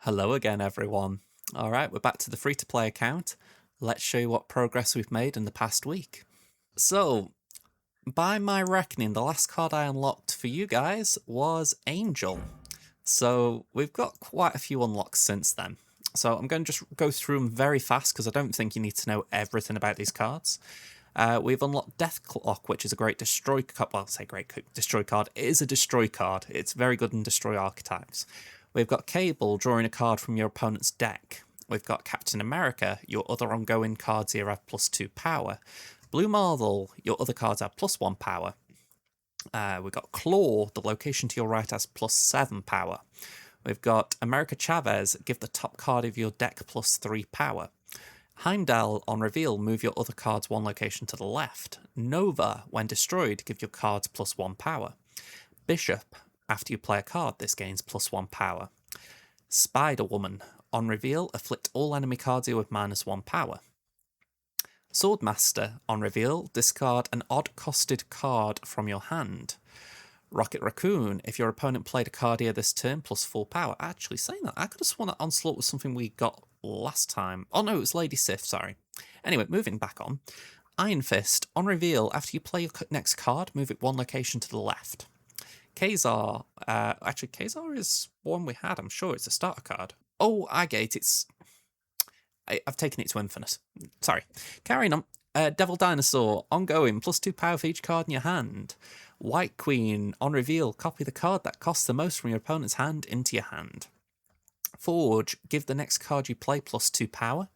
Hello again, everyone. All right, we're back to the free to play account. Let's show you what progress we've made in the past week. So, by my reckoning, the last card I unlocked for you guys was Angel. So, we've got quite a few unlocks since then. So, I'm going to just go through them very fast because I don't think you need to know everything about these cards. We've unlocked Death Clock, which is a great destroy card. Well, I say great destroy card. It is a destroy card. It's very good in destroy archetypes. We've got Cable, drawing a card from your opponent's deck. We've got Captain America, your other ongoing cards here have +2 power. Blue Marvel, your other cards have +1 power. We've got Claw, the location to your right has +7 power. We've got America Chavez, give the top card of your deck +3 power. Heimdall, on reveal, move your other cards one location to the left. Nova, when destroyed, give your cards +1 power. Bishop, after you play a card, this gains +1 power. Spider-Woman, on reveal, afflict all enemy cards here with -1 power. Swordmaster, on reveal, discard an odd-costed card from your hand. Rocket Raccoon, if your opponent played a card here this turn, +4 power. Actually, saying that, I could have sworn that Onslaught was something we got last time. Oh no, it was Lady Sif, sorry. Anyway, moving back on. Iron Fist, on reveal, after you play your next card, move it one location to the left. Kazar, actually, Kazar is one we had, I'm sure it's a starter card. Oh, I get it, I've taken it to infinite. Sorry. Carrying on. Devil Dinosaur, ongoing, +2 power for each card in your hand. White Queen, on reveal, copy the card that costs the most from your opponent's hand into your hand. Forge, give the next card you play +2 power.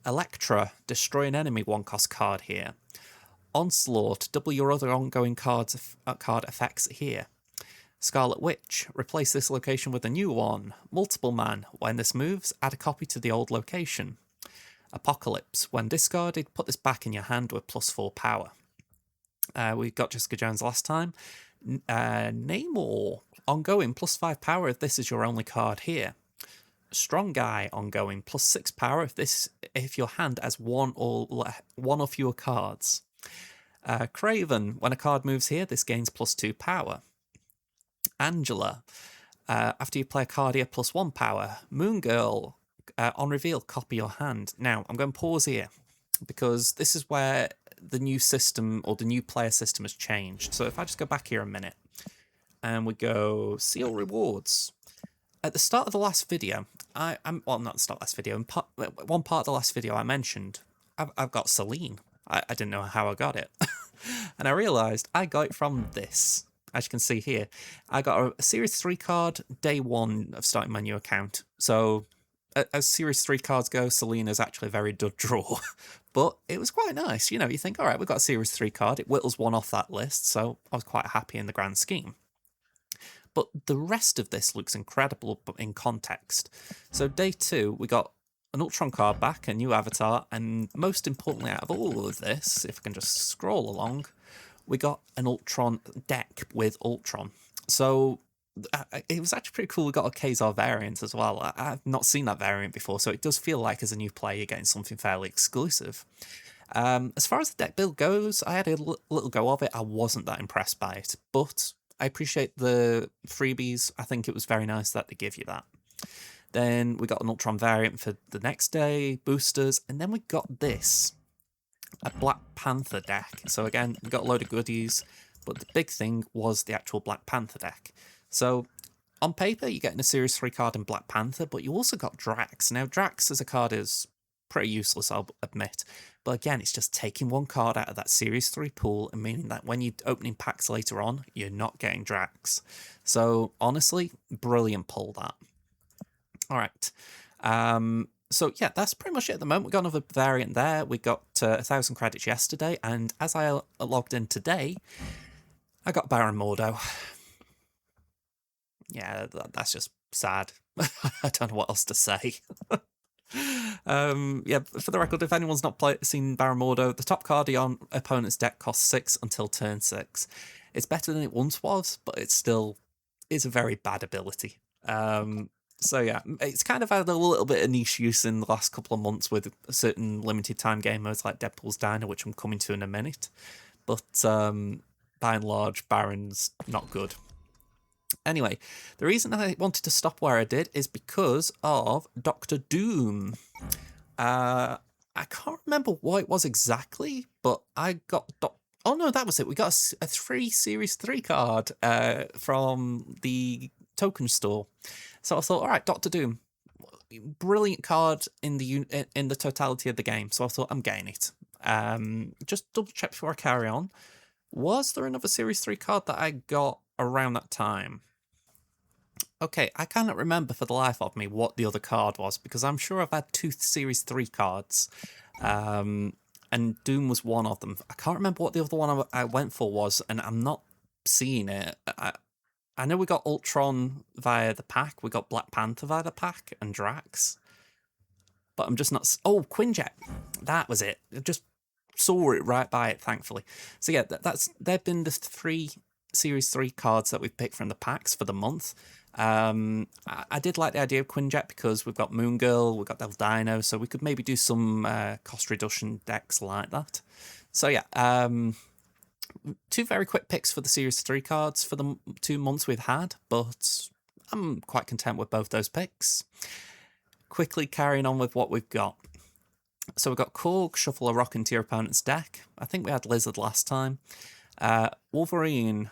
Electra, destroy an enemy one-cost card here. Onslaught, double your other ongoing card effects here. Scarlet Witch, replace this location with a new one. Multiple Man, when this moves, add a copy to the old location. Apocalypse, when discarded, put this back in your hand with +4 power. We got Jessica Jones last time. Namor, ongoing, +5 power if this is your only card here. Strong Guy, ongoing, +6 power if your hand has one or fewer cards. Craven, when a card moves here, this gains +2 power. Angela, after you play a card here, +1 power. Moon Girl, on reveal, copy your hand. Now, I'm going to pause here because this is where the new system or the new player system has changed. So if I just go back here a minute and we go seal rewards. At the start of the last video, well, not the start of the last video, in one part of the last video I mentioned, I've got Celine. I didn't know how I got it. And I realised I got it from this. As you can see here, I got a Series 3 card day one of starting my new account. So as Series 3 cards go, Selena is actually a very good draw. But it was quite nice. You know, you think, all right, we've got a Series 3 card. It whittles one off that list, so I was quite happy in the grand scheme. But the rest of this looks incredible in context. So day 2, we got an Ultron card back, a new avatar, and most importantly out of all of this, if I can just scroll along, we got an Ultron deck with Ultron. So it was actually pretty cool. We got a Kazar variant as well. I've not seen that variant before, so it does feel like as a new player you're getting something fairly exclusive. As far as the deck build goes, I had a little go of it. I wasn't that impressed by it, but I appreciate the freebies. I think it was very nice that they give you that. Then we got an Ultron variant for the next day, boosters, and then we got this, a Black Panther deck. So again, we got a load of goodies, but the big thing was the actual Black Panther deck. So on paper, you're getting a Series 3 card in Black Panther, but you also got Drax. Now, Drax as a card is pretty useless, I'll admit. But again, it's just taking one card out of that Series 3 pool and meaning that when you're opening packs later on, you're not getting Drax. So honestly, brilliant pull that. All right. So yeah, that's pretty much it at the moment. We got another variant there. We got 1,000 credits yesterday, and as I logged in today, I got Baron Mordo. Yeah, that's just sad. I don't know what else to say. Yeah, for the record, if anyone's not seen Baron Mordo, the top card on opponent's deck costs 6 until turn 6. It's better than it once was, but it still is a very bad ability. So yeah, it's kind of had a little bit of niche use in the last couple of months with certain limited time game modes like Deadpool's Diner, which I'm coming to in a minute. But by and large, Baron's not good. Anyway, the reason I wanted to stop where I did is because of Doctor Doom. I can't remember what it was exactly, but I got... Oh no, that was it. We got a free Series 3 card from the token store. So I thought, all right, Doctor Doom, brilliant card in the totality of the game. So I thought, I'm getting it. Just double check before I carry on. Was there another Series 3 card that I got around that time? Okay, I cannot remember for the life of me what the other card was, because I'm sure I've had two Series 3 cards. And Doom was one of them. I can't remember what the other one I went for was, and I'm not seeing it. I know we got Ultron via the pack, we got Black Panther via the pack, and Drax. But I'm just not... Oh, Quinjet! That was it. I just saw it right by it, thankfully. So yeah, they've been the three Series 3 cards that we've picked from the packs for the month. I did like the idea of Quinjet because we've got Moon Girl, we've got Devil Dino, so we could maybe do some cost reduction decks like that. So yeah, two very quick picks for the Series 3 cards for the 2 months we've had, but I'm quite content with both those picks. Quickly carrying on with what we've got. So we've got Korg, shuffle a rock into your opponent's deck. I think we had Lizard last time. Wolverine,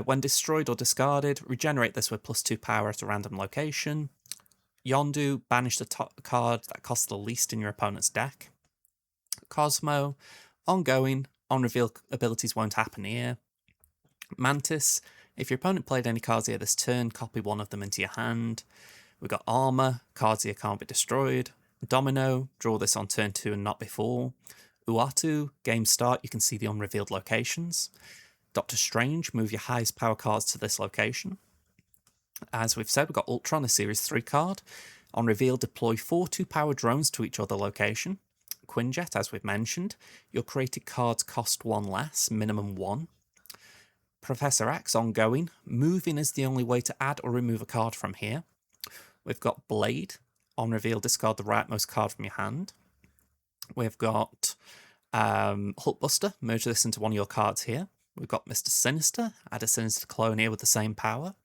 when destroyed or discarded, regenerate this with +2 power at a random location. Yondu, banish the top card that costs the least in your opponent's deck. Cosmo, ongoing, on reveal abilities won't happen here. Mantis, if your opponent played any cards here this turn, copy one of them into your hand. We've got Armor, cards here can't be destroyed. Domino, draw this on turn 2 and not before. Uatu, game start, you can see the unrevealed locations. Doctor Strange, move your highest power cards to this location. As we've said, we've got Ultron, a Series 3 card. On reveal, deploy 4 2-power drones to each other location. Quinjet, as we've mentioned, your created cards cost 1 less, minimum 1. Professor X, ongoing, moving is the only way to add or remove a card from here. We've got Blade, on reveal, discard the rightmost card from your hand. We've got Hulkbuster, merge this into one of your cards here. We've got Mr. Sinister, add a Sinister clone here with the same power.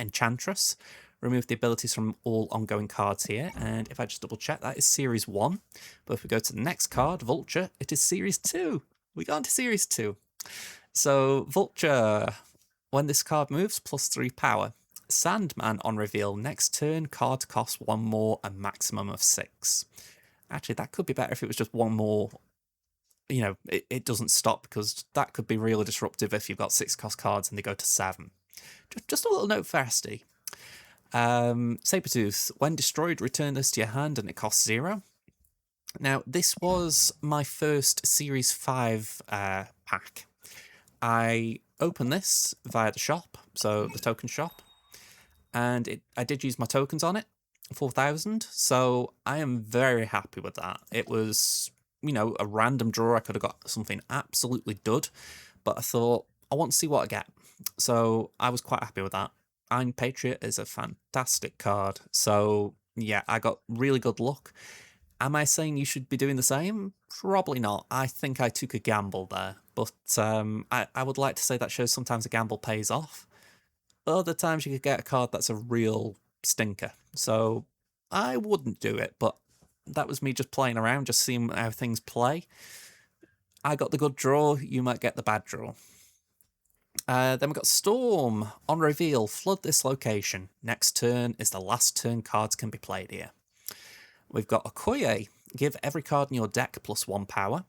Enchantress, remove the abilities from all ongoing cards here. And if I just double check, that is Series 1. But if we go to the next card, Vulture, it is Series 2. We got into Series 2. So Vulture, when this card moves, +3 power. Sandman on reveal, next turn, card costs 1 more, a maximum of 6. Actually, that could be better if it was just 1 more. You know, it doesn't stop, because that could be really disruptive if you've got 6 cost cards and they go to 7. Just a little note for SD. Sabretooth, when destroyed, return this to your hand and it costs 0. Now, this was my first Series 5 pack. I opened this via the shop, so the token shop, and I did use my tokens on it, 4,000, so I am very happy with that. It was, you know, a random draw. I could have got something absolutely dud, but I thought, I want to see what I get. So I was quite happy with that. Iron Patriot is a fantastic card, so yeah, I got really good luck. Am I saying you should be doing the same? Probably not. I think I took a gamble there, but I would like to say that shows sometimes a gamble pays off. Other times you could get a card that's a real stinker, so I wouldn't do it, but that was me just playing around, just seeing how things play. I got the good draw, you might get the bad draw. Then we've got Storm. On reveal, flood this location. Next turn is the last turn cards can be played here. We've got Okoye. Give every card in your deck +1 power.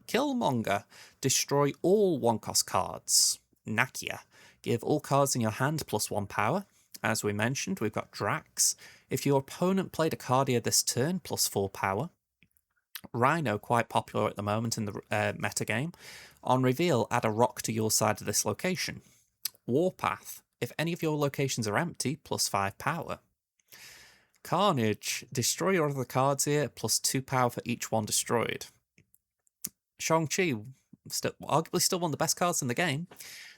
Killmonger. Destroy all 1-cost cards. Nakia. Give all cards in your hand +1 power. As we mentioned, we've got Drax. If your opponent played a card here this turn, +4 power. Rhino, quite popular at the moment in the metagame. On reveal, add a rock to your side of this location. Warpath. If any of your locations are empty, +5 power. Carnage. Destroy your other cards here, +2 power for each one destroyed. Shang-Chi. Arguably still one of the best cards in the game.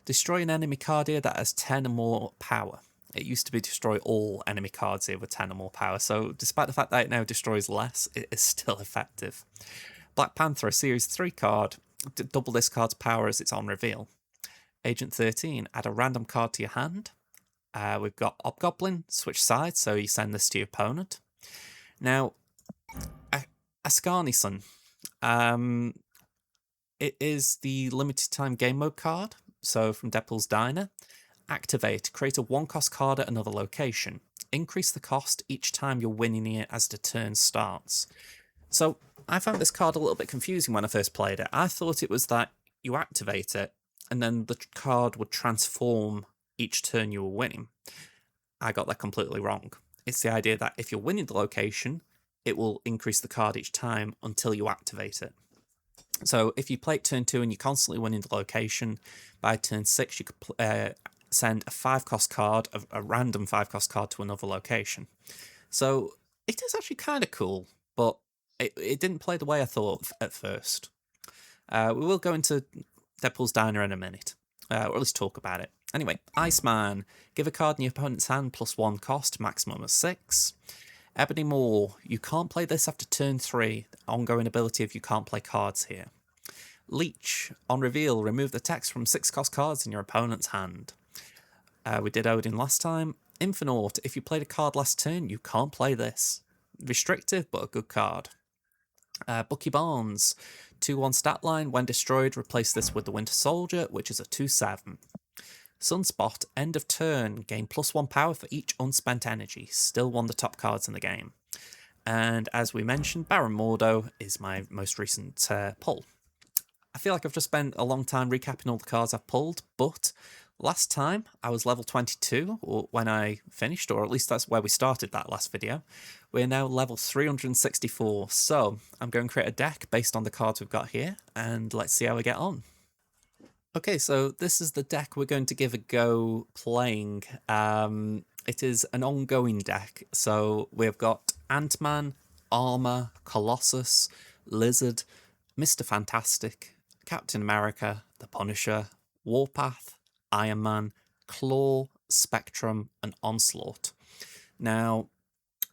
Destroy an enemy card here that has 10 or more power. It used to be destroy all enemy cards here with 10 or more power, so despite the fact that it now destroys less, it is still effective. Black Panther, a Series 3 card. Double this card's power as it's on reveal. Agent 13, add a random card to your hand. We've got Hobgoblin, switch sides, so you send this to your opponent. Now, Ascarnison. It is the limited time game mode card, so from Deadpool's Diner. Activate, create a 1-cost card at another location. Increase the cost each time you're winning it as the turn starts. So I found this card a little bit confusing when I first played it. I thought it was that you activate it and then the card would transform each turn you were winning. I got that completely wrong. It's the idea that if you're winning the location, it will increase the card each time until you activate it. So if you play it turn 2 and you're constantly winning the location, by turn 6 you could send a 5-cost card, a random 5-cost card to another location. So it is actually kind of cool, but it didn't play the way I thought at first. We will go into Deadpool's Diner in a minute, or at least talk about it. Anyway, Iceman. Give a card in your opponent's hand plus 1 cost, maximum of 6. Ebony Maw. You can't play this after turn 3. The ongoing ability of you can't play cards here. Leech. On reveal, remove the text from 6-cost cards in your opponent's hand. We did Odin last time. Infinite. If you played a card last turn, you can't play this. Restrictive, but a good card. Bucky Barnes. 2-1 stat line. When destroyed, replace this with the Winter Soldier, which is a 2/7. Sunspot. End of turn. Gain plus 1 power for each unspent energy. Still one of the top cards in the game. And as we mentioned, Baron Mordo is my most recent pull. I feel like I've just spent a long time recapping all the cards I've pulled, but last time I was level 22 when I finished, or at least that's where we started that last video. We're now level 364, so I'm going to create a deck based on the cards we've got here, and let's see how we get on. Okay, so this is the deck we're going to give a go playing. It is an ongoing deck, so we've got Ant-Man, Armor, Colossus, Lizard, Mr. Fantastic, Captain America, The Punisher, Warpath, Iron Man, Claw, Spectrum, and Onslaught. Now,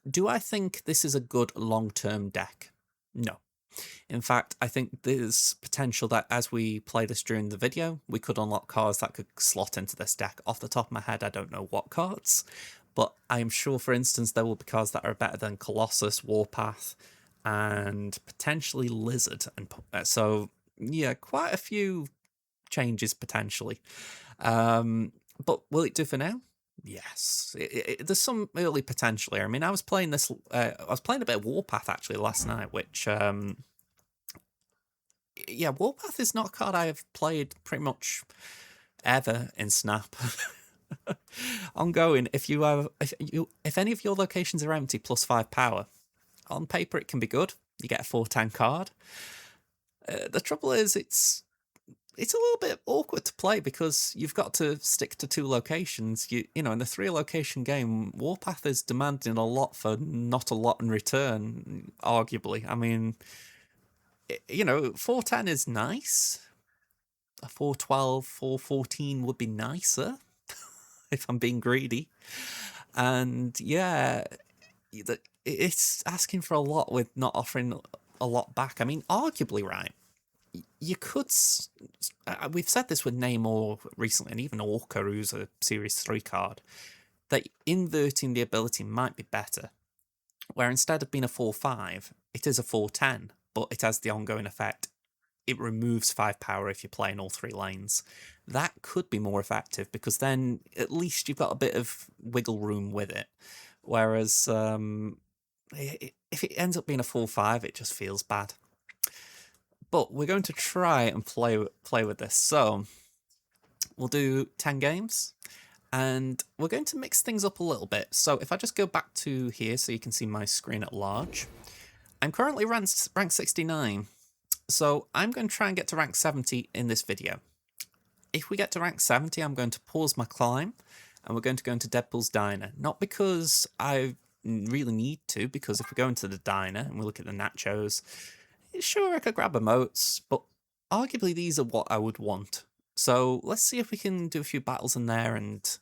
do I think this is a good long-term deck? No. In fact, I think there's potential that as we play this during the video, we could unlock cards that could slot into this deck. Off the top of my head, I don't know what cards, but I am sure, for instance, there will be cards that are better than Colossus, Warpath, and potentially Lizard. And so, yeah, quite a few changes potentially. But will it do for now? Yes. There's some early potential here. I mean, I was playing this. I was playing a bit of Warpath actually last night, which, yeah, Warpath is not a card I have played pretty much ever in Snap. Ongoing. If any of your locations are empty, plus 5 power. On paper, it can be good. You get a 4/10 card. The trouble is, it's a little bit awkward to play because you've got to stick to 2 locations. You know, in the 3-location game, Warpath is demanding a lot for not a lot in return, arguably. I mean, you know, 4/10 is nice. A 4/12, 4/14 would be nicer, if I'm being greedy. And yeah, it's asking for a lot with not offering a lot back. I mean, arguably, right, you could... we've said this with Namor recently, and even Orca, who's a Series 3 card, that inverting the ability might be better, where instead of being a 4/5, it is a 4/10, but it has the ongoing effect. It removes 5 power if you're playing all 3 lanes. That could be more effective, because then at least you've got a bit of wiggle room with it. Whereas if it ends up being a 4/5, it just feels bad. But we're going to try and play with this. So we'll do 10 games, and we're going to mix things up a little bit. So if I just go back to here so you can see my screen at large, I'm currently rank 69. So I'm going to try and get to rank 70 in this video. If we get to rank 70, I'm going to pause my climb, and we're going to go into Deadpool's Diner. Not because I really need to, because if we go into the diner and we look at the nachos, sure, I could grab emotes, but arguably these are what I would want. So let's see if we can do a few battles in there and,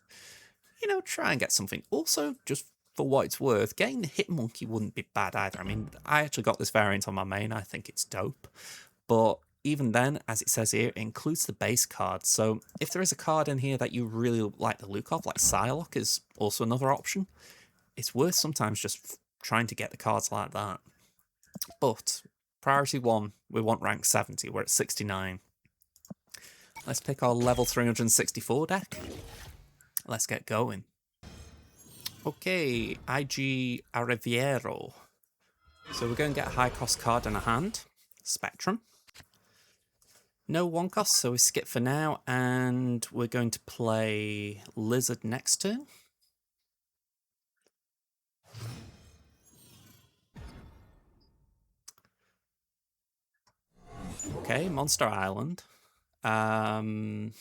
you know, try and get something. Also, just for what it's worth, getting the Hitmonkey wouldn't be bad either. I mean, I actually got this variant on my main. I think it's dope. But even then, as it says here, it includes the base card. So if there is a card in here that you really like the look of, like Psylocke is also another option, it's worth sometimes just trying to get the cards like that. But priority 1, we want rank 70. We're at 69. Let's pick our level 364 deck. Let's get going. Okay, IG Arriviero. So we're going to get a high cost card in a hand. Spectrum. No one cost, so we skip for now, and we're going to play Lizard next turn. Okay, Monster Island. Go on,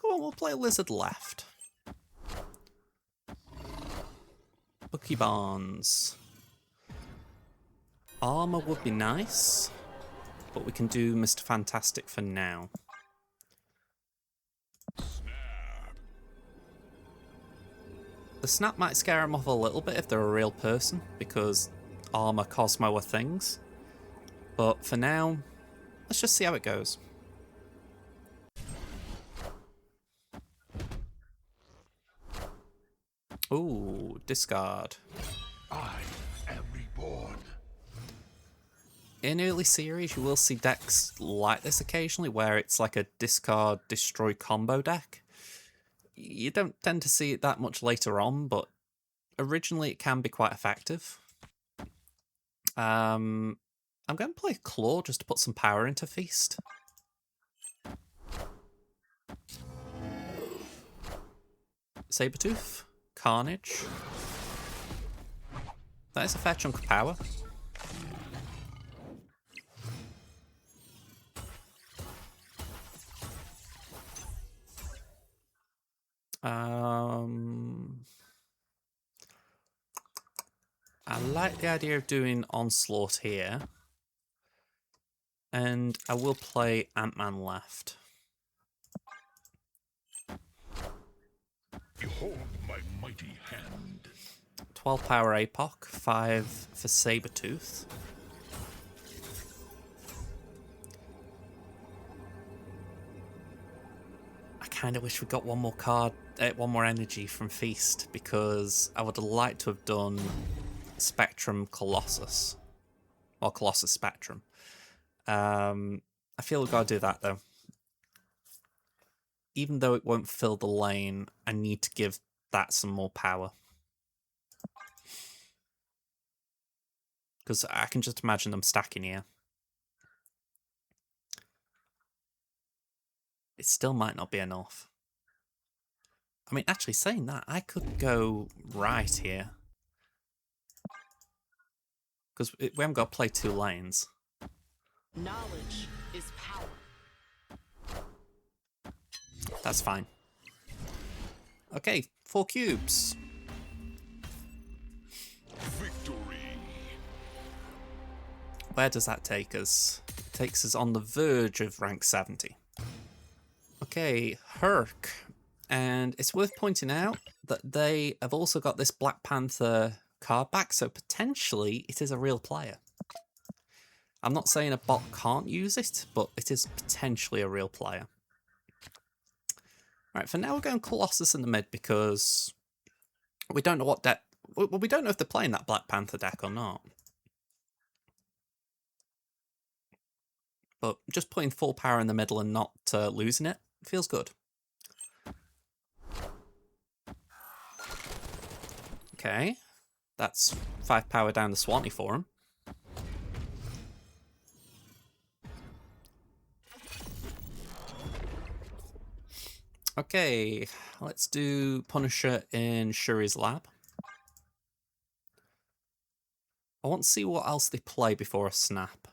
we'll play Lizard left. Bucky Barnes. Armor would be nice, but we can do Mr. Fantastic for now. The snap might scare him off a little bit if they're a real person, because armor, Cosmo are things. But for now, let's just see how it goes. Ooh, discard. I am reborn. In early series, you will see decks like this occasionally, where it's like a discard, destroy combo deck. You don't tend to see it that much later on, but originally it can be quite effective. I'm going to play Claw just to put some power into Feast. Sabertooth, Carnage. That is a fair chunk of power. I like the idea of doing Onslaught here. And I will play Ant-Man left. Behold my mighty hand. 12 power APOC, 5 for Sabertooth. I kind of wish we got one more card, one more energy from Feast, because I would have liked to have done Spectrum Colossus. Or Colossus Spectrum. I feel we've got to do that though. Even though it won't fill the lane, I need to give that some more power. Because I can just imagine them stacking here. It still might not be enough. I mean, actually saying that, I could go right here. Because we haven't got to play 2 lanes. Knowledge is power. That's fine. Okay, 4 cubes. Victory. Where does that take us? It takes us on the verge of rank 70. Okay, Herc. And it's worth pointing out that they have also got this Black Panther card back, so potentially it is a real player. I'm not saying a bot can't use it, but it is potentially a real player. Right, for now we're going Colossus in the mid because we don't know what deck. Well, we don't know if they're playing that Black Panther deck or not. But just putting full power in the middle and not losing it feels good. Okay, that's 5 power down the Swanty for him. Okay, let's do Punisher in Shuri's lab. I want to see what else they play before I snap.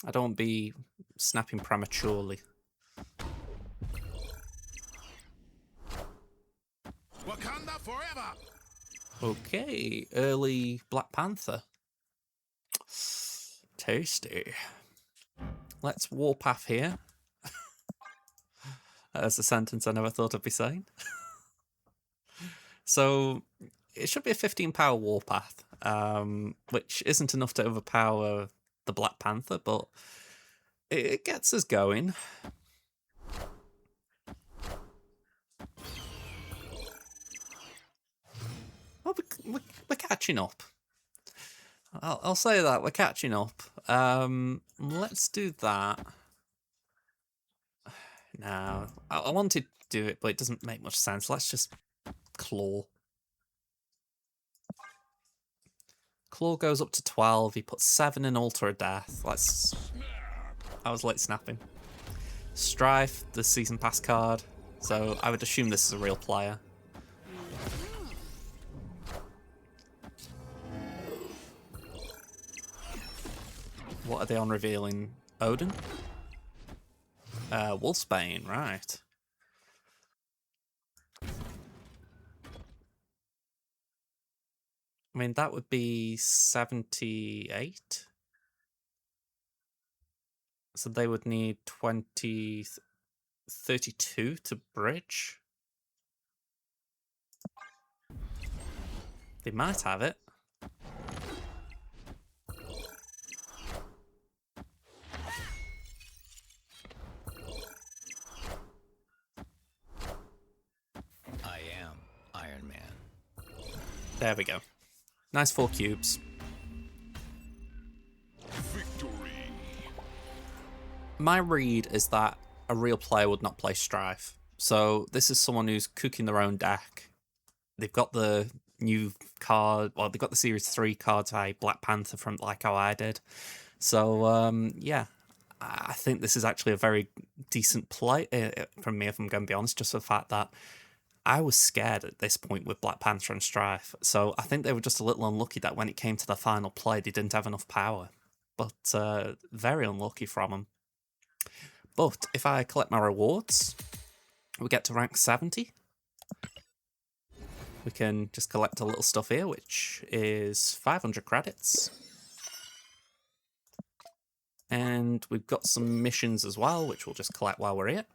I don't want to be snapping prematurely. Wakanda forever. Okay, early Black Panther. Tasty. Let's Warpath here. That's a sentence I never thought I'd be saying. So, it should be a 15 power Warpath. which isn't enough to overpower the Black Panther, but it gets us going. Well, we're catching up. I'll say that, we're catching up. Let's do that. No, I wanted to do it, but it doesn't make much sense. Let's just claw. Claw goes up to 12. He puts 7 in Altar of Death. I was late snapping. Strife, the Season Pass card. So I would assume this is a real player. What are they on revealing? Odin? Wolfsbane, right. I mean, that would be 78. So they would need 32 to bridge. They might have it. I am Iron Man. There we go. Nice 4 cubes. Victory. My read is that a real player would not play Strife. So this is someone who's cooking their own deck. They've got the new card, well, they've got the Series 3 cards by Black Panther from like how I did. So, yeah, I think this is actually a very decent play from me, if I'm going to be honest, just for the fact that I was scared at this point with Black Panther and Strife. So I think they were just a little unlucky that when it came to the final play, they didn't have enough power. But very unlucky from them. But if I collect my rewards, we get to rank 70. We can just collect a little stuff here, which is 500 credits. And we've got some missions as well, which we'll just collect while we're here.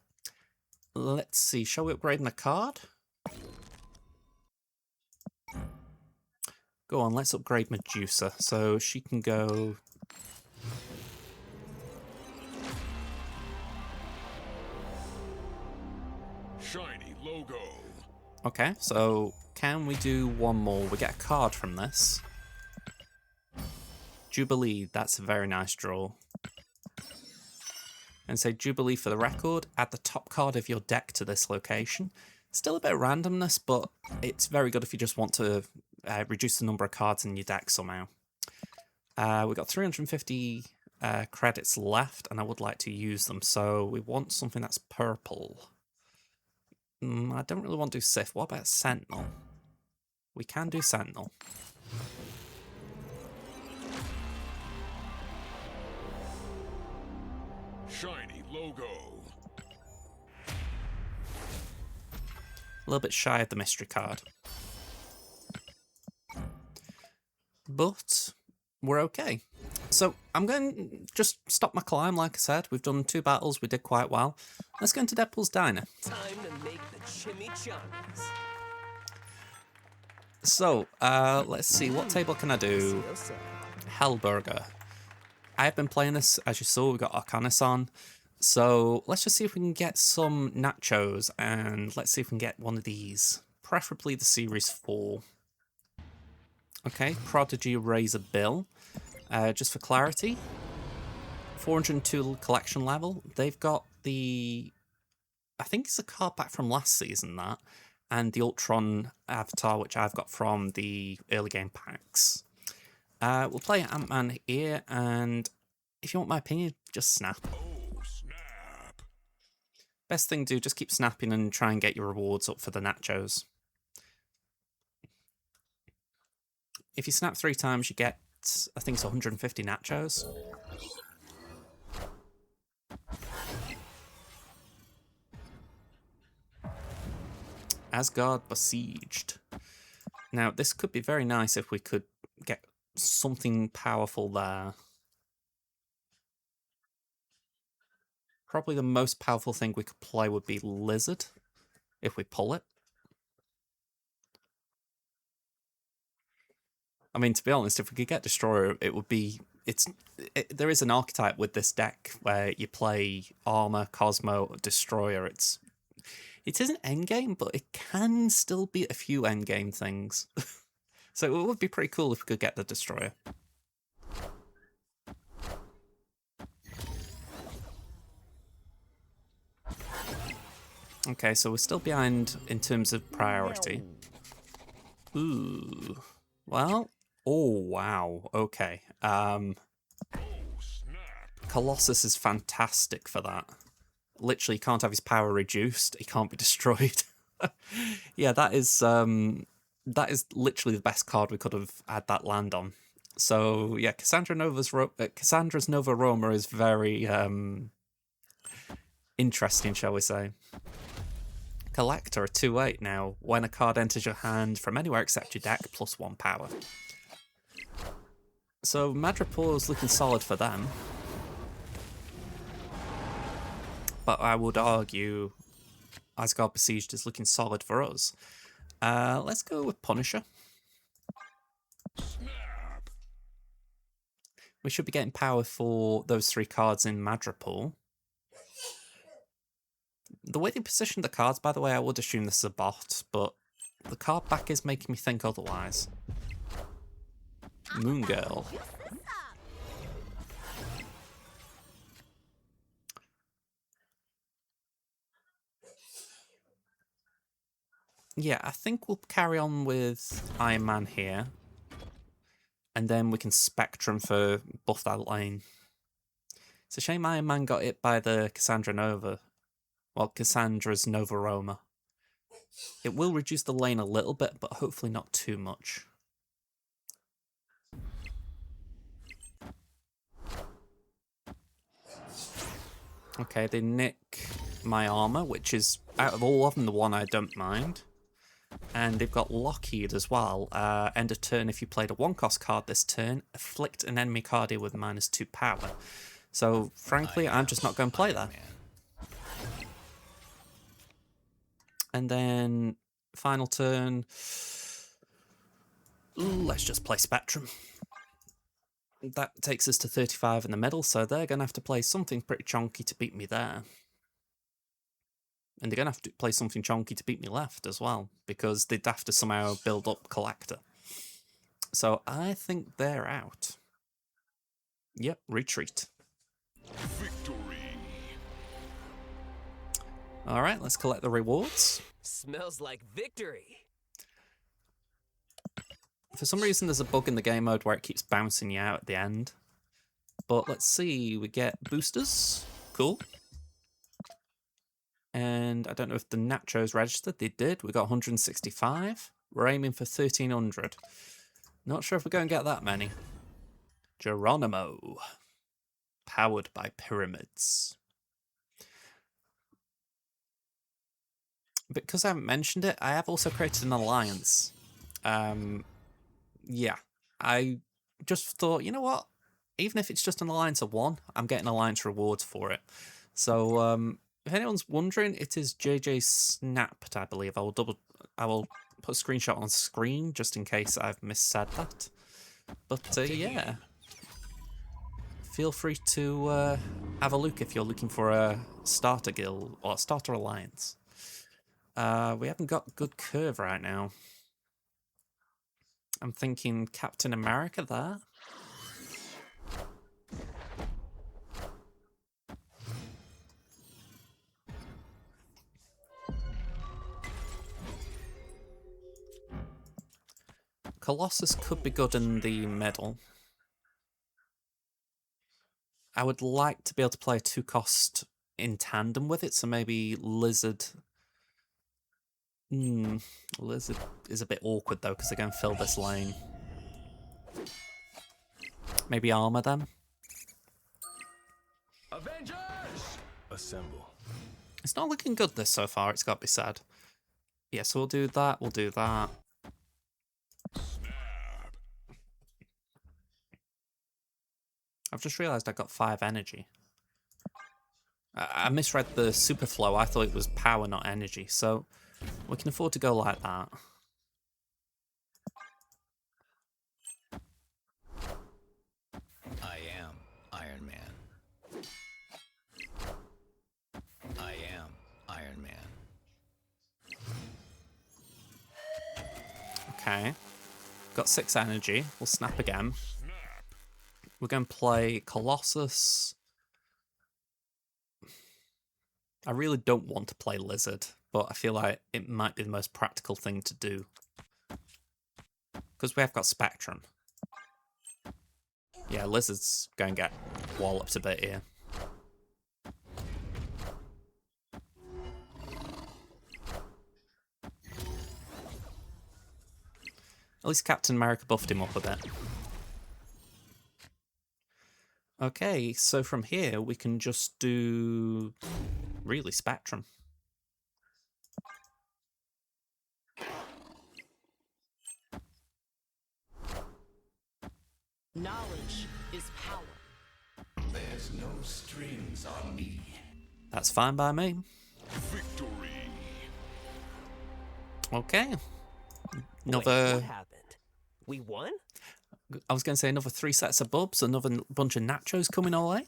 Let's see, shall we upgrade the card? Go on, let's upgrade Medusa. So she can go... Shiny logo. Okay, so can we do one more? We get a card from this. Jubilee, that's a very nice draw. And say Jubilee for the record, add the top card of your deck to this location. Still a bit of randomness, but it's very good if you just want to reduce the number of cards in your deck somehow. We've got 350 credits left, and I would like to use them, so we want something that's purple. I don't really want to do Sith. What about Sentinel? We can do Sentinel. Shiny logo. A little bit shy of the mystery card. But we're okay. So I'm going to just stop my climb, like I said. We've done 2 battles. We did quite well. Let's go into Deadpool's Diner. Time to make the chimichangas. So, let's see. What table can I do? Hellburger. I have been playing this, as you saw. We got Arcanis on. So let's just see if we can get some nachos, and let's see if we can get one of these. Preferably the Series 4. Okay, Prodigy Razor Bill. Just for clarity, 402 collection level. They've got the... I think it's a card back from last season, that. And the Ultron avatar, which I've got from the early game packs. We'll play Ant-Man here, and if you want my opinion, just snap. Oh, snap. Best thing to do, just keep snapping and try and get your rewards up for the nachos. If you snap 3 times, you get, I think it's 150 nachos. Asgard besieged. Now, this could be very nice if we could get something powerful there. Probably the most powerful thing we could play would be Lizard, if we pull it. I mean, to be honest, if we could get Destroyer, it would be... there is an archetype with this deck where you play Armor, Cosmo, Destroyer. It isn't endgame, but it can still beat a few endgame things. So it would be pretty cool if we could get the Destroyer. Okay, so we're still behind in terms of priority. Ooh. Well, oh wow. Okay. Oh, snap. Colossus is fantastic for that. Literally, he can't have his power reduced. He can't be destroyed. Yeah, that is literally the best card we could have had that land on. So yeah, Cassandra's Nova Roma is very interesting, shall we say. Collector, a 2/8 now. When a card enters your hand from anywhere except your deck, +1 power. So Madripoor's looking solid for them. But I would argue Asgard Besieged is looking solid for us. Let's go with Punisher. Snap. We should be getting power for those 3 cards in Madripoor. The way they position the cards, by the way, I would assume this is a bot, but the card back is making me think otherwise. Moon Girl. Yeah, I think we'll carry on with Iron Man here. And then we can Spectrum for buff that lane. It's a shame Iron Man got hit by the Cassandra Nova. Well, Cassandra's Nova Roma. It will reduce the lane a little bit, but hopefully not too much. Okay, they nick my armor, which is, out of all of them, the one I don't mind. And they've got Lockheed as well. End of turn, if you played a 1-cost card this turn, afflict an enemy card here with -2 power. So, frankly, I'm just not going to play that. And then, final turn, let's just play Spectrum. That takes us to 35 in the middle, so they're going to have to play something pretty chonky to beat me there. And they're going to have to play something chonky to beat me left as well, because they'd have to somehow build up Collector. So I think they're out. Yep, retreat. Victory. Alright, let's collect the rewards. Smells like victory. For some reason, there's a bug in the game mode where it keeps bouncing you out at the end. But let's see, we get boosters. Cool. And I don't know if the Nachos registered. They did. We got 165. We're aiming for 1,300. Not sure if we're going to get that many. Geronimo. Powered by pyramids. Because I haven't mentioned it, I have also created an alliance. Yeah. I just thought, you know what? Even if it's just an alliance of 1, I'm getting alliance rewards for it. So, if anyone's wondering, it is JJ Snapped, I believe. I will put a screenshot on screen just in case I've missaid that. But yeah, feel free to have a look if you're looking for a starter guild or a starter alliance. We haven't got good curve right now. I'm thinking Captain America there. Colossus could be good in the middle. I would like to be able to play a 2-cost in tandem with it, so maybe Lizard. Lizard is a bit awkward though, because they're going to fill this lane. Maybe Armor then? Avengers! Assemble. It's not looking good this so far, it's got to be said. Yeah, so we'll do that, we'll do that. Snap. I've just realised I got 5 energy. I misread the super flow, I thought it was power, not energy, so we can afford to go like that. Okay. Got 6 energy. We'll snap again. We're going to play Colossus. I really don't want to play Lizard, but I feel like it might be the most practical thing to do. Because we have got Spectrum. Yeah, Lizard's going to get walloped a bit here. At least Captain America buffed him up a bit. Okay, so from here we can just do really Spectrum. Knowledge is power. There's no strings on me. That's fine by me. Victory. Okay. Wait, Another... what happened? We won? I was going to say another 3 sets of bubs, another bunch of nachos coming our way.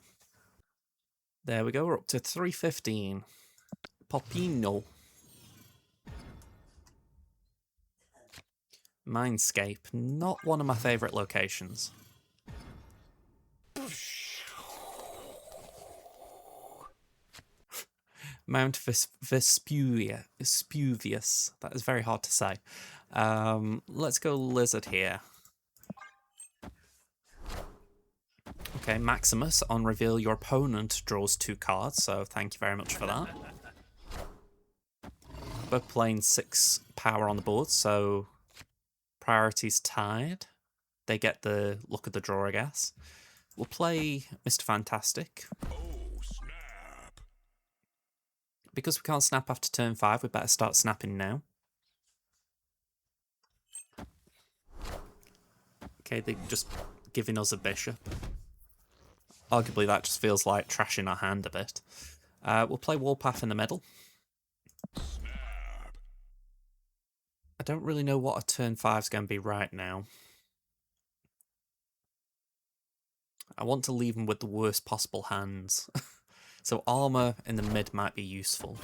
There we go, we're up to 315. Popino. Mindscape, not one of my favourite locations. Mount Vespuvius. That is very hard to say. Let's go Lizard here. Okay, Maximus, on reveal your opponent draws 2 cards, so thank you very much for that. Both playing 6 power on the board, so priority's tied. They get the look of the draw, I guess. We'll play Mr. Fantastic. Oh, snap. Because we can't snap after turn 5, we better start snapping now. Okay, they're just giving us a bishop. Arguably, that just feels like trashing our hand a bit. We'll play Warpath in the middle. Snap. I don't really know what a turn 5's going to be right now. I want to leave them with the worst possible hands. So armor in the mid might be useful.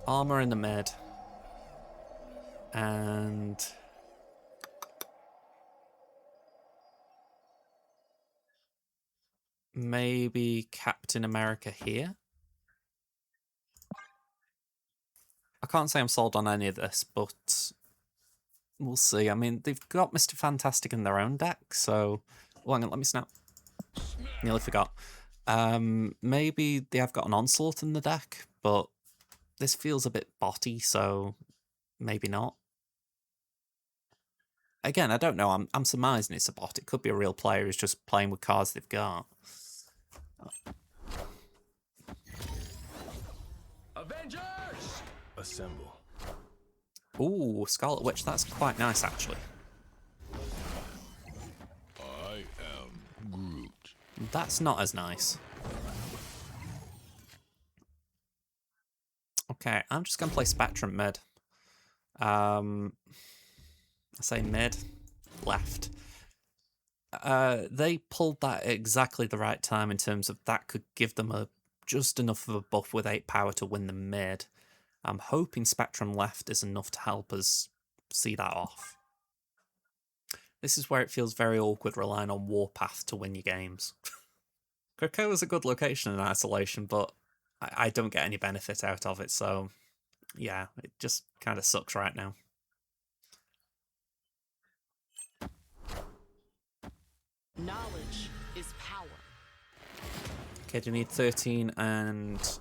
Armor in the mid. And maybe Captain America here. I can't say I'm sold on any of this, but we'll see. I mean, they've got Mr. Fantastic in their own deck, so... Oh, hang on, let me snap. Nearly forgot. Maybe they have got an Onslaught in the deck, but this feels a bit botty, so maybe not. Again, I don't know. I'm surmising it's a bot. It could be a real player who's just playing with cards they've got. Avengers! Assemble. Ooh, Scarlet Witch. That's quite nice, actually. I am Groot. That's not as nice. Okay, I'm just going to play Spectrum mid. I say mid, left. They pulled that at exactly the right time in terms of that could give them just enough of a buff with 8 power to win the mid. I'm hoping Spectrum left is enough to help us see that off. This is where it feels very awkward relying on Warpath to win your games. Krakow is a good location in isolation, but I don't get any benefit out of it, so yeah, it just kind of sucks right now. Knowledge is power. Okay, do you need 13 and...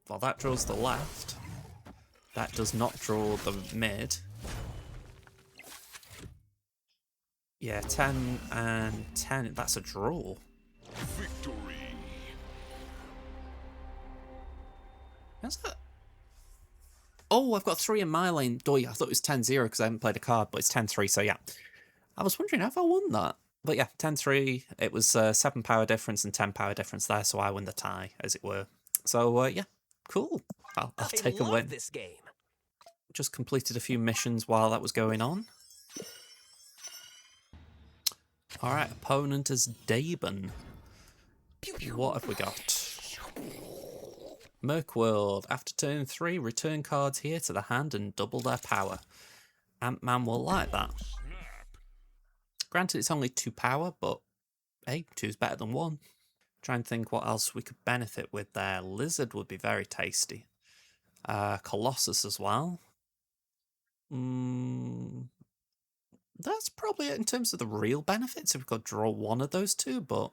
Well, that draws the left. That does not draw the mid. Yeah, 10 and 10, that's a draw. Victory. How's that? Oh, I've got 3 in my lane. Oh, yeah, I thought it was 10-0 because I haven't played a card, but it's 10-3, so yeah. I was wondering, have I won that? But yeah, 10-3. It was 7 power difference and 10 power difference there, so I win the tie, as it were. So, yeah, cool. I'll take a I love win. this game. Just completed a few missions while that was going on. Alright, opponent is Daben. What have we got? Mercworld. After turn 3, return cards here to the hand and double their power. Ant-Man will like that. Granted, it's only 2 power, but hey, 2's better than 1. Try and think what else we could benefit with there. Lizard would be very tasty. Colossus as well. That's probably it in terms of the real benefits if we could draw one of those two, but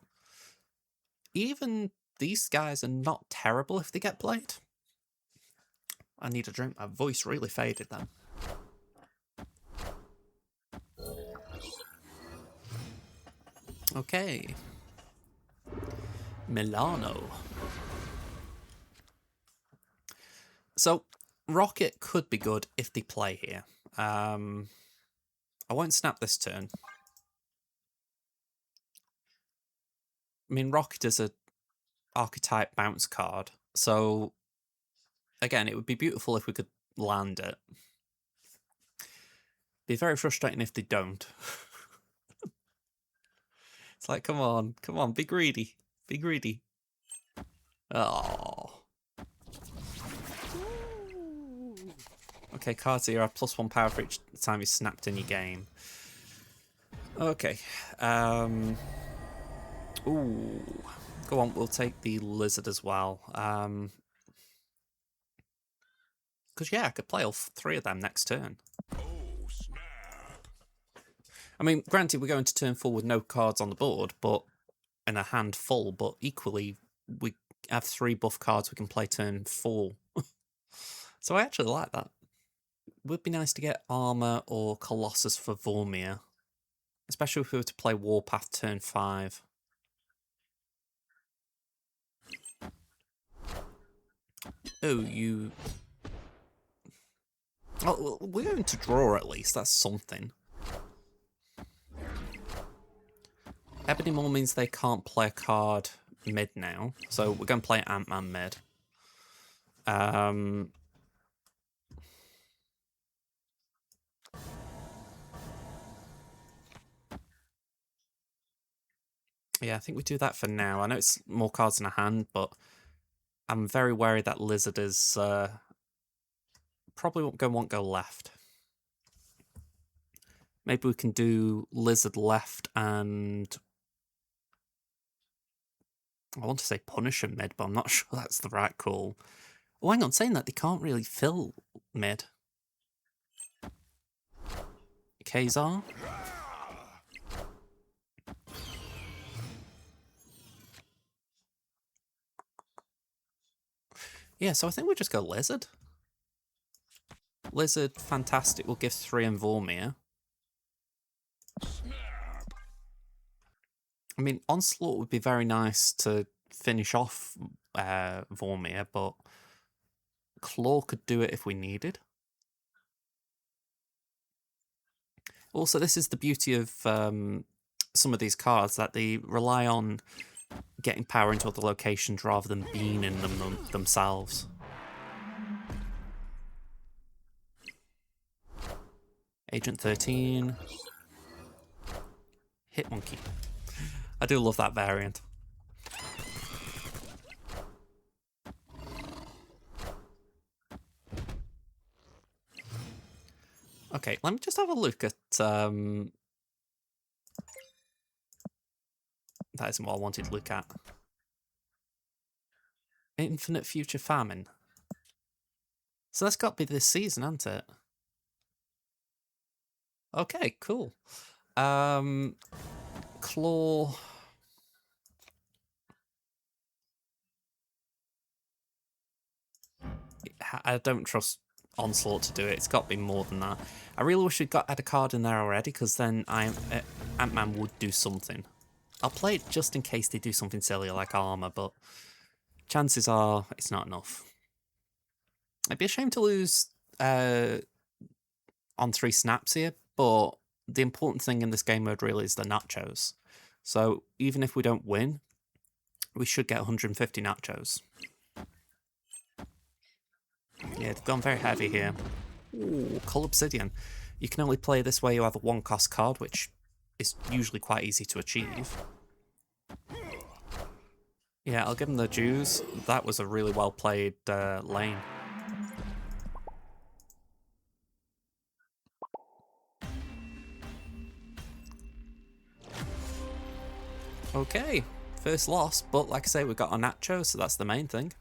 even these guys are not terrible if they get played. I need a drink. My voice really faded then. Okay. Milano. So, Rocket could be good if they play here. I won't snap this turn. I mean, Rocket is a archetype bounce card, so again, it would be beautiful if we could land it. Be very frustrating if they don't. It's like, come on, be greedy, be greedy. Oh. Okay, cards here have +1 power for each time you snapped in your game. Okay. Ooh. Go on, we'll take the lizard as well. Because, yeah, I could play all 3 of them next turn. Oh, snap. I mean, granted, we're going to turn 4 with no cards on the board, but in a hand full, but equally, we have 3 buff cards we can play turn 4. So I actually like that. Would be nice to get Armor or Colossus for Vormir. Especially if we were to play Warpath turn 5. Oh, you... Oh, well, we're going to draw at least. That's something. Ebony Maw means they can't play a card mid now. So we're going to play Ant-Man mid. Yeah, I think we do that for now. I know it's more cards in a hand, but I'm very wary that Lizard is probably won't go left. Maybe we can do Lizard left and I want to say Punisher mid, but I'm not sure that's the right call. Oh, hang on, saying that they can't really fill mid. Kazar. Yeah, so I think we'll just go Lizard. Lizard, fantastic. We'll give 3 in Vormir. I mean, Onslaught would be very nice to finish off Vormir, but Claw could do it if we needed. Also, this is the beauty of some of these cards, that they rely on getting power into other locations rather than being in them themselves. Agent 13. Hit Monkey. I do love that variant. Okay, let me just have a look at... That isn't what I wanted to look at. Infinite Future Famine. So that's got to be this season, hasn't it? Okay, cool. Claw... I don't trust Onslaught to do it. It's got to be more than that. I really wish we'd had a card in there already, because then Ant-Man would do something. I'll play it just in case they do something silly like Armor, but chances are it's not enough. It'd be a shame to lose on 3 snaps here, but the important thing in this game mode really is the nachos. So even if we don't win, we should get 150 nachos. Yeah, they've gone very heavy here. Ooh, Cull Obsidian. You can only play this way you have a 1-cost card, which is usually quite easy to achieve. Yeah, I'll give him the dues. That was a really well played lane. Okay, first loss, but like I say, we've got our nachos, so that's the main thing.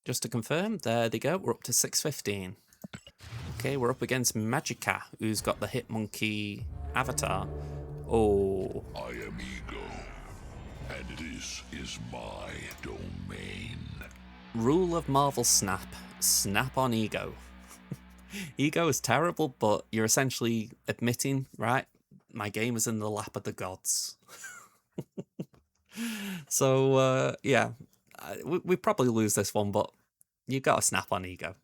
Just to confirm, there they go, we're up to 615. Okay, we're up against Magica, who's got the Hitmonkey avatar. Oh, I am Ego, and this is my domain. rule of Marvel Snap. Snap on Ego. Ego is terrible, but you're essentially admitting, right, my game is in the lap of the gods. So, yeah, we probably lose this one, but you got to snap on Ego.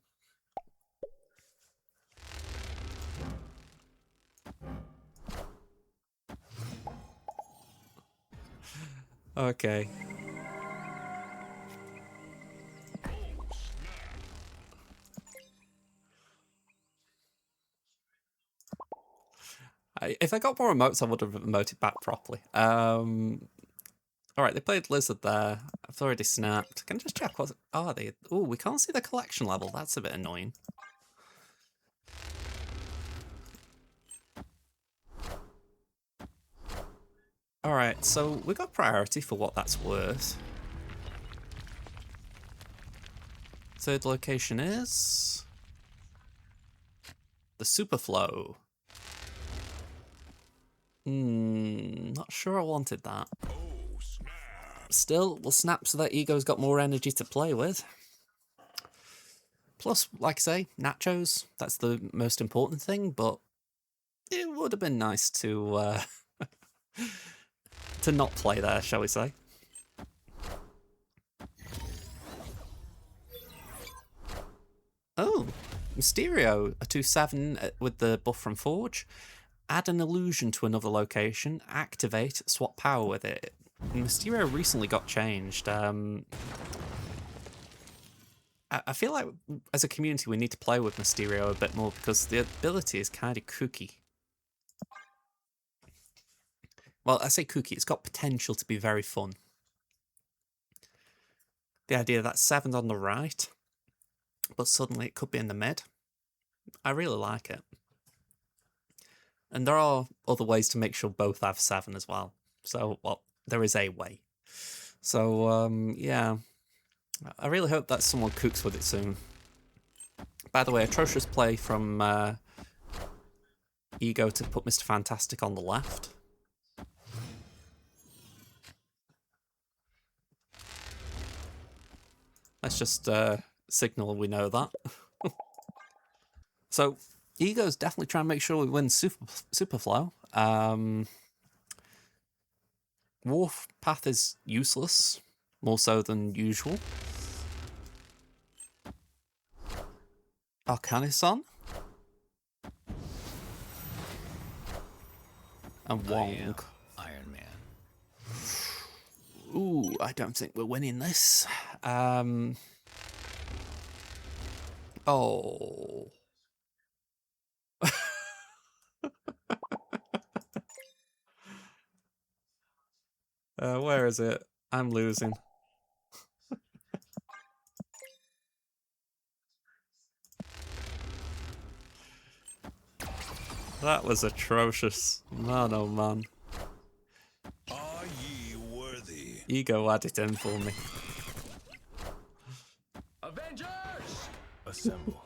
Okay. If I got more emotes, I would have emoted back properly. All right, they played Lizard there. I've already snapped. Can I just check what are they? Oh, we can't see the collection level. That's a bit annoying. All right, so we got priority for what that's worth. Third location is the Superflow. Not sure I wanted that. Oh, snap! Still, we'll snap so that Ego's got more energy to play with. Plus, like I say, nachos, that's the most important thing, but it would have been nice to to not play there, shall we say. Oh, Mysterio, a 2/7 with the buff from Forge. Add an illusion to another location, activate, swap power with it. Mysterio recently got changed. I feel like as a community we need to play with Mysterio a bit more because the ability is kind of kooky. Well, I say kooky, it's got potential to be very fun. The idea that 7's on the right, but suddenly it could be in the mid. I really like it. And there are other ways to make sure both have 7 as well. So, well, there is a way. So, yeah. I really hope that someone cooks with it soon. By the way, atrocious play from Ego to put Mr. Fantastic on the left. Let's just signal we know that. So, Ego's definitely trying to make sure we win Superflow. Wharf Path is useless, more so than usual. Arcanison. And Wong. Iron Man. Ooh, I don't think we're winning this. Oh. Where is it? I'm losing. That was atrocious. Man, oh man. Are ye worthy? Ego had it in for me. Avengers! Assemble.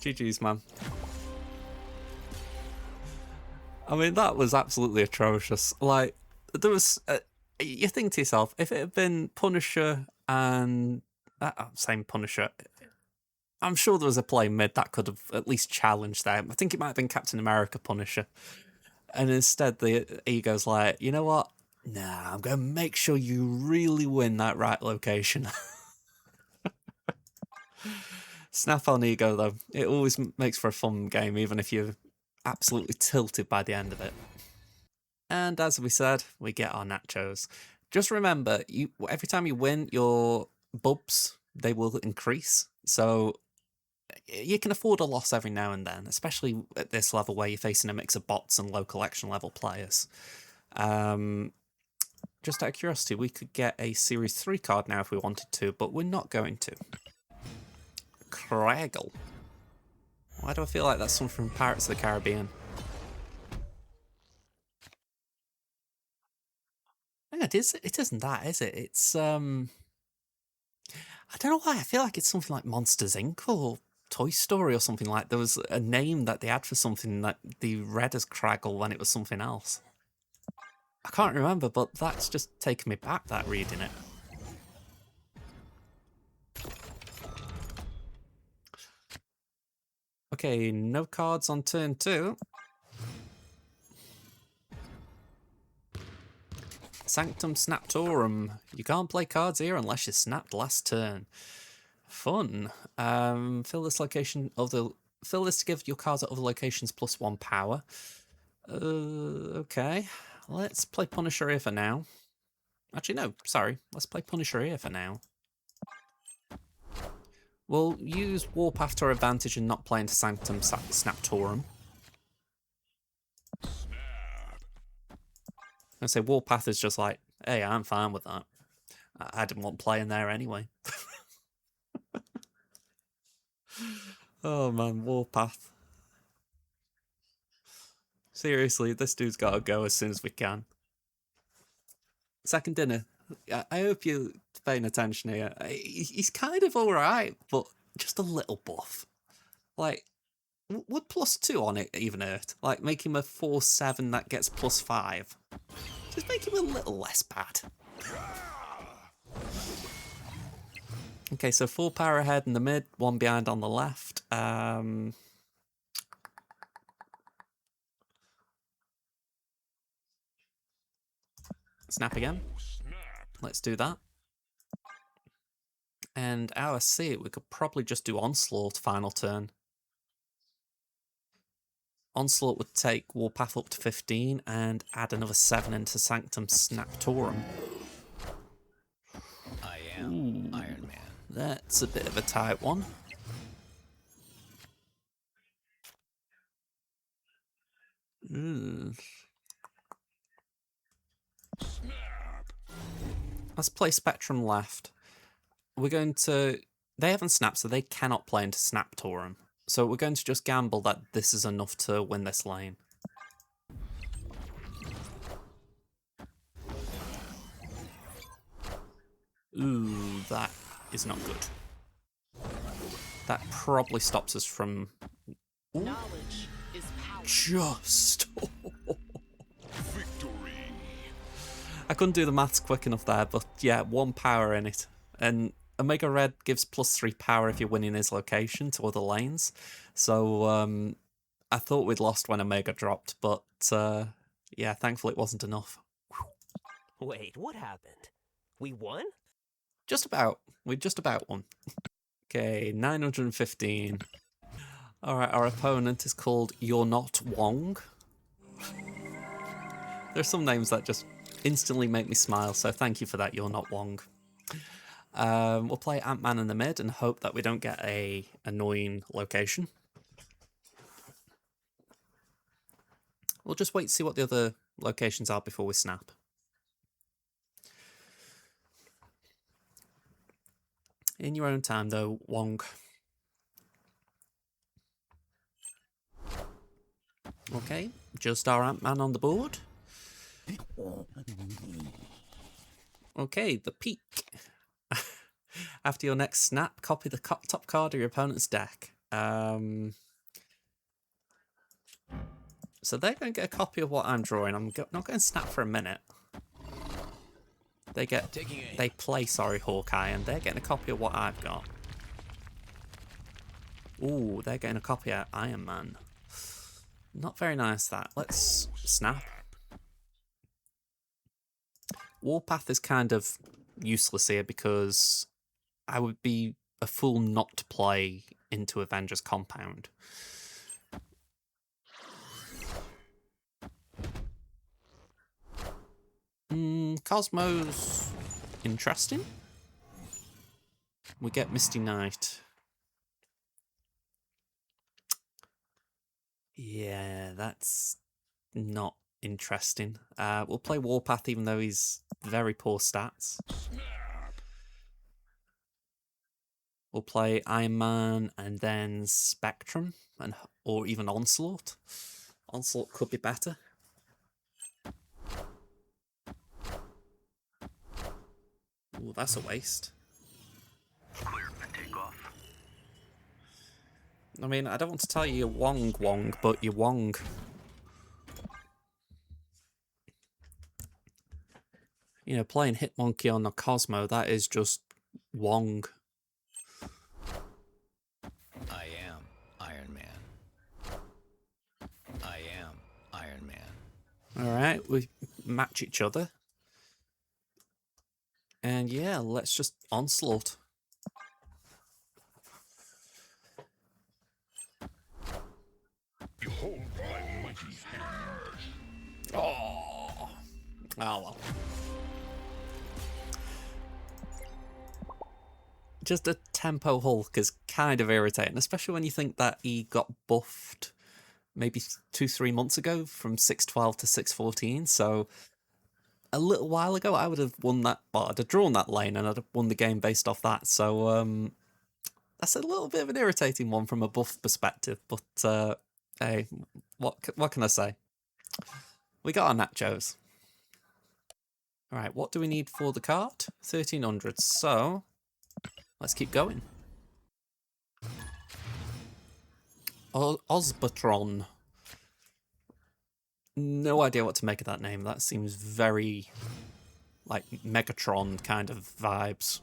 GG's, man. I mean, that was absolutely atrocious. Like, there was... you think to yourself, if it had been Punisher and... same Punisher. I'm sure there was a play mid that could have at least challenged them. I think it might have been Captain America Punisher. And instead, the Ego's like, you know what? Nah, I'm going to make sure you really win that right location. Snap on Ego, though. It always makes for a fun game, even if you're absolutely tilted by the end of it. And as we said, we get our nachos. Just remember, every time you win, your bubs, they will increase. So you can afford a loss every now and then, especially at this level where you're facing a mix of bots and low collection level players. just out of curiosity, we could get a Series 3 card now if we wanted to, but we're not going to. Craggle. Why do I feel like that's something from Pirates of the Caribbean? Yeah, it isn't that, is it? It's, I don't know why, I feel like it's something like Monsters, Inc. or Toy Story or something like. There was a name that they had for something that they read as Craggle when it was something else. I can't remember, but that's just taken me back, that reading it. Okay, no cards on turn 2. Sanctum Snaptorum. You can't play cards here unless you snapped last turn. Fun. Fill this to give your cards at other locations +1 power. Okay. Let's play Punisher here for now. Actually, no, sorry. Let's play Punisher here for now. We'll use Warpath to our advantage and not play into Sanctum Snaptorum. I say Warpath is just like, hey, I'm fine with that. I didn't want playing there anyway. Oh man, Warpath. Seriously, this dude's got to go as soon as we can. Second dinner. I hope you're paying attention here. He's kind of alright, but just a little buff. Like, would +2 on it even hurt? Like, make him a 4/7 that gets +5. Just make him a little less bad. Okay, so 4 power ahead in the mid, 1 behind on the left. Snap again. Let's do that. And I see it, we could probably just do Onslaught final turn. Onslaught would take Warpath up to 15 and add another 7 into Sanctum Snaptorum. I am Iron Man. That's a bit of a tight one. Let's play Spectrum left. We're going to... They haven't snapped, so they cannot play into Snaptorum. So we're going to just gamble that this is enough to win this lane. Ooh, that is not good. That probably stops us from... Knowledge is power. Just... Victory. I couldn't do the maths quick enough there, but yeah, 1 power in it. And Omega Red gives +3 power if you're winning his location to other lanes. So I thought we'd lost when Omega dropped, but yeah, thankfully it wasn't enough. Wait, what happened? We won? Just about. We just about won. Okay, 915. Alright, our opponent is called You're Not Wong. There's some names that just instantly make me smile, so thank you for that, You're Not Wong. We'll play Ant-Man in the mid and hope that we don't get a annoying location. We'll just wait to see what the other locations are before we snap. In your own time, though, Wong. Okay, just our Ant-Man on the board. Okay, the peak. After your next snap, copy the top card of your opponent's deck. So they're going to get a copy of what I'm drawing. I'm not going to snap for a minute. They play Hawkeye, and they're getting a copy of what I've got. Ooh, they're getting a copy of Iron Man. Not very nice, that. Let's snap. Warpath is kind of useless here because I would be a fool not to play into Avengers Compound. Cosmo's interesting. We get Misty Knight. Yeah, that's not interesting. We'll play Warpath even though he's very poor stats. We'll play Iron Man and then Spectrum, or even Onslaught. Onslaught could be better. Ooh, that's a waste. Clear for takeoff. I mean, I don't want to tell you you're Wong, but you're Wong. You know, playing Hitmonkey on a Cosmo, that is just Wong. I am Iron Man. I am Iron Man. Alright, we match each other. And yeah, let's just Onslaught. Behold my mighty hand. Oh well. Just a tempo Hulk is kind of irritating, especially when you think that he got buffed maybe 2-3 months ago from 612 to 614. So a little while ago, I would have won that. Well, I'd have drawn that lane and I'd have won the game based off that. So that's a little bit of an irritating one from a buff perspective. But hey, what can I say? We got our nachos. All right, what do we need for the card? 1300. So let's keep going. Osbatron. No idea what to make of that name. That seems very like Megatron kind of vibes.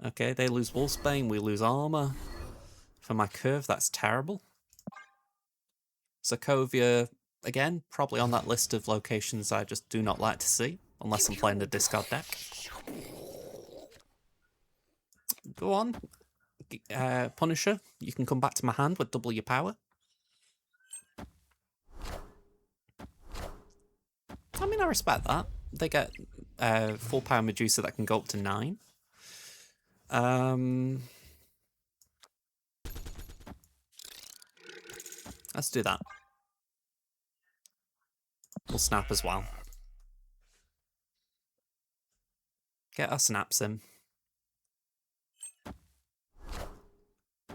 Okay, they lose Wolfsbane, we lose armor. For my curve, that's terrible. Sokovia, again, probably on that list of locations I just do not like to see, unless I'm playing the discard deck. Go on. Punisher, you can come back to my hand with double your power. I mean, I respect that. They get 4 power Medusa that can go up to 9. Let's do that. We'll snap as well. Get our snaps in.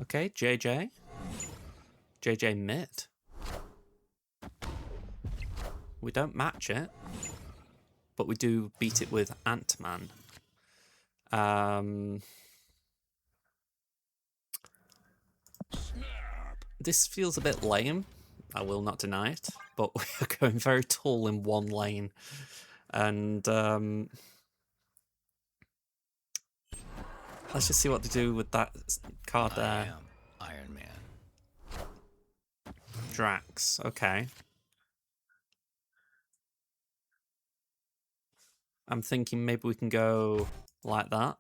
Okay, JJ. JJ mid. We don't match it, but we do beat it with Ant-Man. This feels a bit lame. I will not deny it, but we are going very tall in one lane. And let's just see what to do with that card there. I am Iron Man. Drax, okay. I'm thinking maybe we can go like that.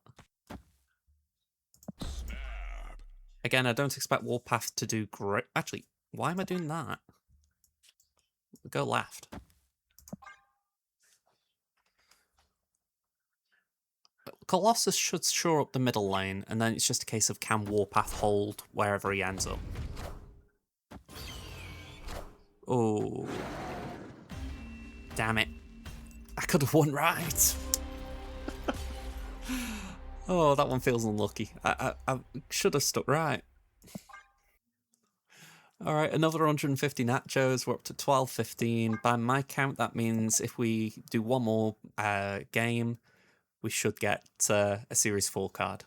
Again, I don't expect Warpath to do great. Actually, why am I doing that? Go left. Colossus should shore up the middle lane, and then it's just a case of can Warpath hold wherever he ends up. Oh. Damn it. I could have won right. Oh, that one feels unlucky. I should have stuck right. All right, another 150 nachos. We're up to 12-15. By my count, that means if we do one more game, we should get a Series 4 card.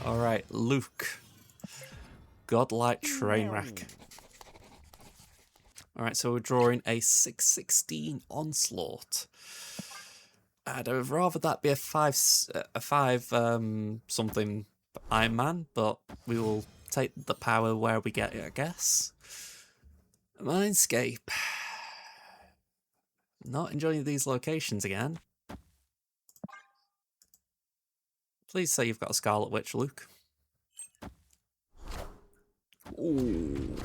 All right, Luke. Godlike Trainwreck. All right, so we're drawing a 616 Onslaught. I'd have rather that be a 5 something Iron Man, but we will take the power where we get it, I guess. Mindscape. Not enjoying these locations again. Please say you've got a Scarlet Witch, Luke. Ooh.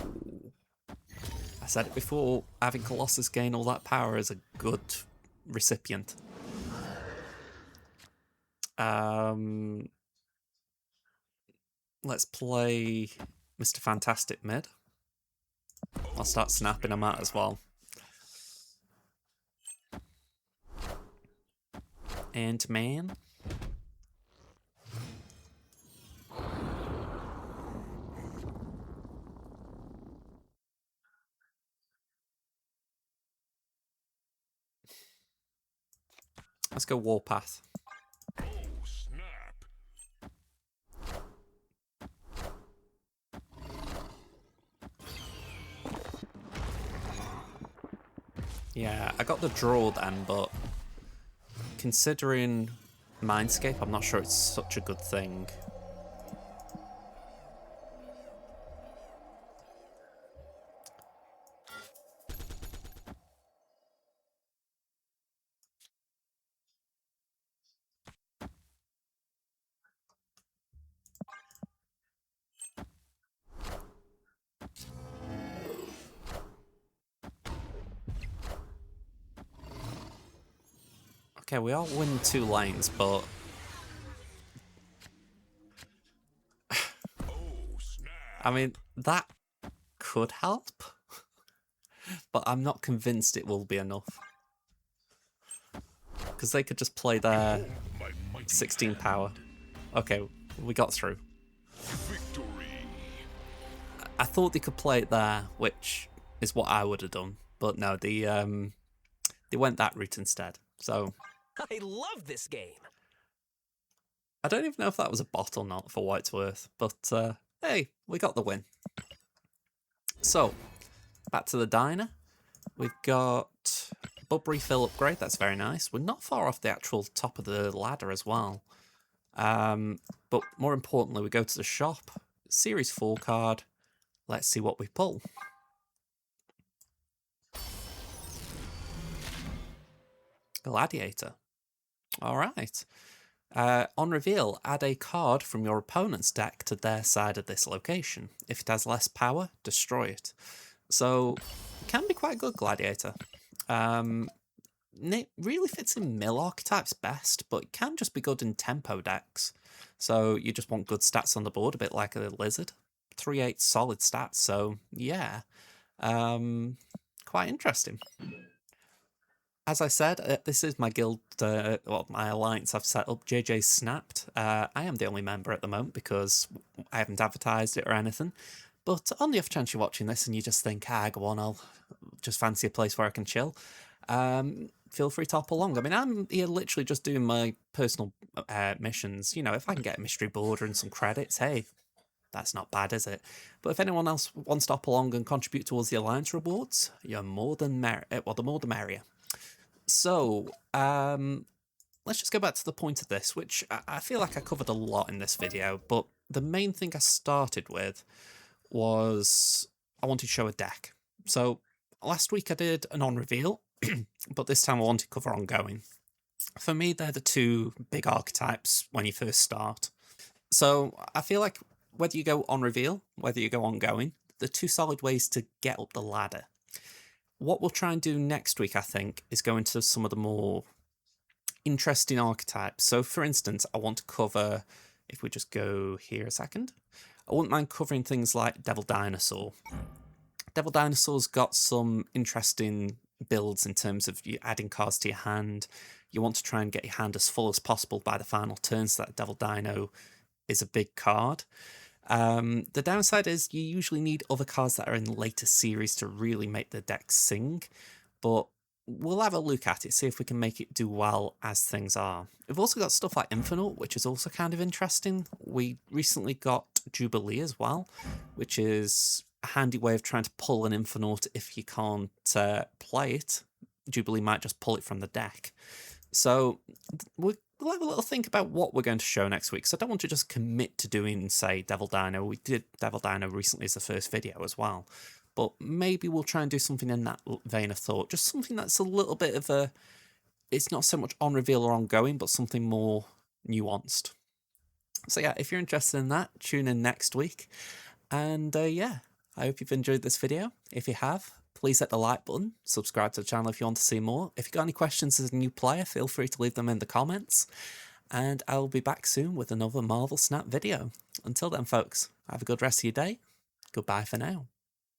I said it before, having Colossus gain all that power is a good recipient. Let's play Mr. Fantastic mid. I'll start snapping him out as well. Ant-Man. Let's go Warpath. Oh, snap. Yeah, I got the draw then, but considering Mindscape, I'm not sure it's such a good thing. Okay, we are winning 2 lanes, but Oh, snap. I mean, that could help, but I'm not convinced it will be enough. Because they could just play their My mighty 16 hand. power. Okay, we got through. Victory. I thought they could play it there, which is what I would have done, but no, they went that route instead. So I love this game. I don't even know if that was a bot or not, for what it's worth, but hey, we got the win. So, back to the diner. We've got Bub refill upgrade, that's very nice. We're not far off the actual top of the ladder as well. But more importantly, we go to the shop, Series 4 card. Let's see what we pull. Gladiator. All right. On reveal, add a card from your opponent's deck to their side of this location. If it has less power, destroy it. So, it can be quite good, Gladiator. It really fits in mill archetypes best, but it can just be good in tempo decks. So, you just want good stats on the board, a bit like a lizard. 3/8 solid stats, so yeah. Quite interesting. As I said, this is my guild, well, my alliance I've set up, JJ Snapped. I am the only member at the moment because I haven't advertised it or anything. But on the off chance you're watching this and you just think, go on, I'll just fancy a place where I can chill, feel free to hop along. I mean, I'm here literally just doing my personal missions. You know, if I can get a mystery border and some credits, hey, that's not bad, is it? But if anyone else wants to hop along and contribute towards the alliance rewards, you're more than the more the merrier. So, let's just go back to the point of this, which I feel like I covered a lot in this video, but the main thing I started with was I wanted to show a deck. So, last week I did an on-reveal, but this time I wanted to cover ongoing. For me, they're the two big archetypes when you first start. So, I feel like whether you go on-reveal, whether you go ongoing, the two solid ways to get up the ladder. What we'll try and do next week, I think, is go into some of the more interesting archetypes. So, for instance, I want to cover, if we just go here a second, I wouldn't mind covering things like Devil Dinosaur. Devil Dinosaur's got some interesting builds in terms of you adding cards to your hand. You want to try and get your hand as full as possible by the final turn, so that Devil Dino is a big card. The downside is you usually need other cards that are in later series to really make the deck sing, but we'll have a look at it, see if we can make it do well as things are. We've also got stuff like Infinite, which is also kind of interesting. We recently got Jubilee as well, which is a handy way of trying to pull an Infinite if you can't play it. Jubilee might just pull it from the deck. So we'll have a little think about what we're going to show next week. So I don't want to just commit to doing, say, Devil Dino. We did Devil Dino recently as the first video as well. But maybe we'll try and do something in that vein of thought. Just something that's a little bit of a... It's not so much on reveal or ongoing, but something more nuanced. So yeah, if you're interested in that, tune in next week. And yeah, I hope you've enjoyed this video. If you have, please hit the like button, subscribe to the channel if you want to see more. If you've got any questions as a new player, feel free to leave them in the comments. And I'll be back soon with another Marvel Snap video. Until then, folks, have a good rest of your day. Goodbye for now.